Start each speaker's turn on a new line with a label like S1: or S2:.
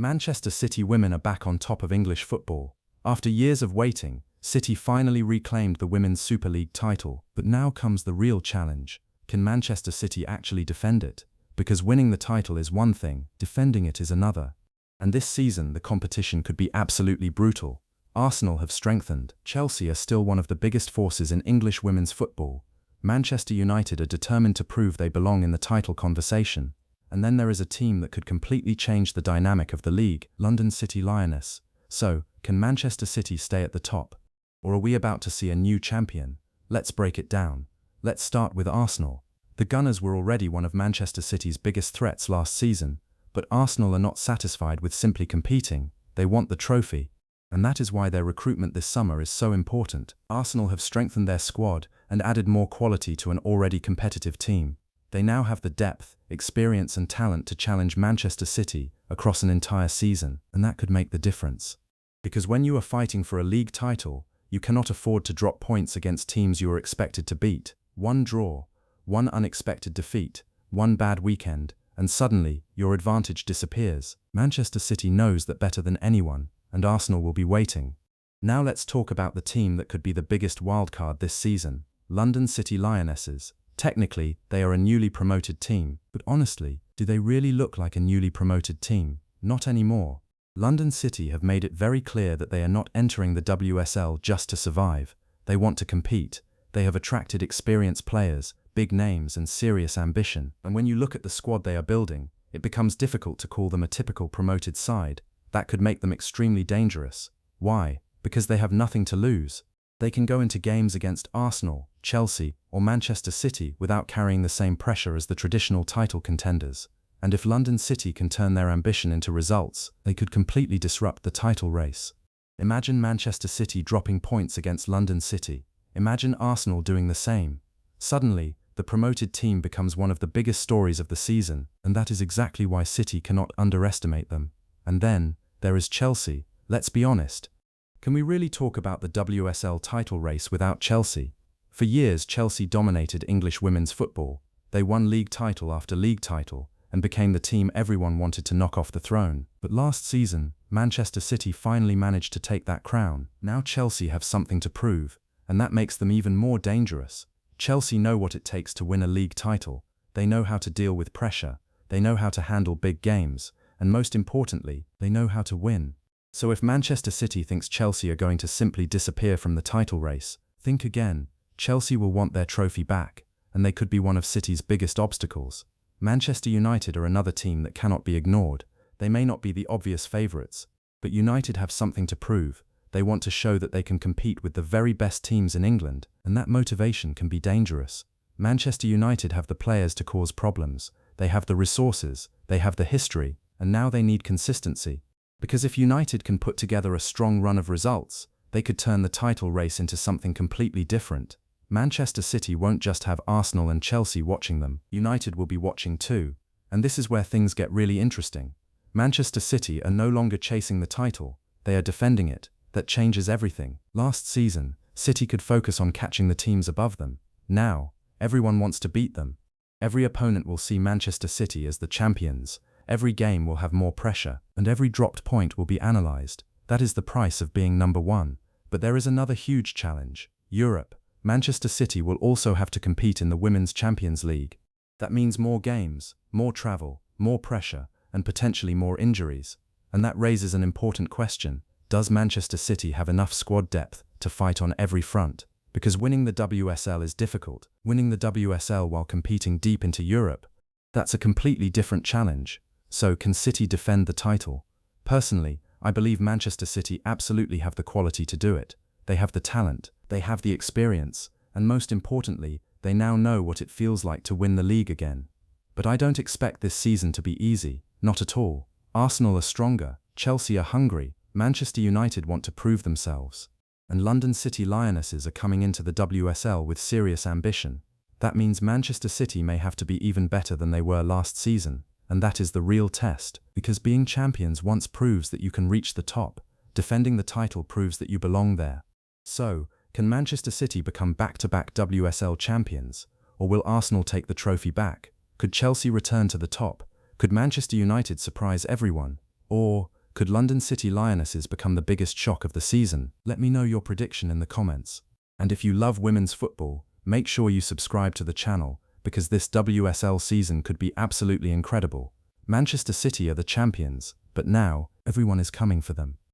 S1: Manchester City women are back on top of English football. After years of waiting, City finally reclaimed the Women's Super League title. But now comes the real challenge. Can Manchester City actually defend it? Because winning the title is one thing, defending it is another. And this season the competition could be absolutely brutal. Arsenal have strengthened. Chelsea are still one of the biggest forces in English women's football. Manchester United are determined to prove they belong in the title conversation. And then there is a team that could completely change the dynamic of the league, London City Lionesses. So, can Manchester City stay at the top? Or are we about to see a new champion? Let's break it down. Let's start with Arsenal. The Gunners were already one of Manchester City's biggest threats last season, but Arsenal are not satisfied with simply competing. They want the trophy. And that is why their recruitment this summer is so important. Arsenal have strengthened their squad and added more quality to an already competitive team. They now have the depth, experience and talent to challenge Manchester City across an entire season, and that could make the difference. Because when you are fighting for a league title, you cannot afford to drop points against teams you are expected to beat. One draw, one unexpected defeat, one bad weekend, and suddenly your advantage disappears. Manchester City knows that better than anyone, and Arsenal will be waiting. Now let's talk about the team that could be the biggest wildcard this season, London City Lionesses. Technically, they are a newly promoted team, but honestly, do they really look like a newly promoted team? Not anymore. London City have made it very clear that they are not entering the WSL just to survive. They want to compete. They have attracted experienced players, big names and serious ambition. And when you look at the squad they are building, it becomes difficult to call them a typical promoted side. That could make them extremely dangerous. Why? Because they have nothing to lose. They can go into games against Arsenal, Chelsea, or Manchester City without carrying the same pressure as the traditional title contenders. And if London City can turn their ambition into results, they could completely disrupt the title race. Imagine Manchester City dropping points against London City. Imagine Arsenal doing the same. Suddenly, the promoted team becomes one of the biggest stories of the season, and that is exactly why City cannot underestimate them. And then, there is Chelsea. Let's be honest. Can we really talk about the WSL title race without Chelsea? For years, Chelsea dominated English women's football. They won league title after league title, and became the team everyone wanted to knock off the throne. But last season, Manchester City finally managed to take that crown. Now Chelsea have something to prove, and that makes them even more dangerous. Chelsea know what it takes to win a league title. They know how to deal with pressure. They know how to handle big games. And most importantly, they know how to win. So if Manchester City thinks Chelsea are going to simply disappear from the title race, think again. Chelsea will want their trophy back, and they could be one of City's biggest obstacles. Manchester United are another team that cannot be ignored. They may not be the obvious favourites, but United have something to prove. They want to show that they can compete with the very best teams in England, and that motivation can be dangerous. Manchester United have the players to cause problems. They have the resources, they have the history, and now they need consistency. Because if United can put together a strong run of results, they could turn the title race into something completely different. Manchester City won't just have Arsenal and Chelsea watching them. United will be watching too. And this is where things get really interesting. Manchester City are no longer chasing the title, they are defending it. That changes everything. Last season, City could focus on catching the teams above them. Now, everyone wants to beat them. Every opponent will see Manchester City as the champions. Every game will have more pressure, and every dropped point will be analysed. That is the price of being number one. But there is another huge challenge. Europe. Manchester City will also have to compete in the Women's Champions League. That means more games, more travel, more pressure, and potentially more injuries. And that raises an important question. Does Manchester City have enough squad depth to fight on every front? Because winning the WSL is difficult. Winning the WSL while competing deep into Europe, that's a completely different challenge. So, can City defend the title? Personally, I believe Manchester City absolutely have the quality to do it. They have the talent, they have the experience, and most importantly, they now know what it feels like to win the league again. But I don't expect this season to be easy, not at all. Arsenal are stronger, Chelsea are hungry, Manchester United want to prove themselves. And London City Lionesses are coming into the WSL with serious ambition. That means Manchester City may have to be even better than they were last season. And that is the real test, because being champions once proves that you can reach the top. Defending the title proves that you belong there. So, can Manchester City become back-to-back WSL champions? Or will Arsenal take the trophy back? Could Chelsea return to the top? Could Manchester United surprise everyone? Or could London City Lionesses become the biggest shock of the season? Let me know your prediction in the comments. And if you love women's football, make sure you subscribe to the channel, because this WSL season could be absolutely incredible. Manchester City are the champions, but now everyone is coming for them.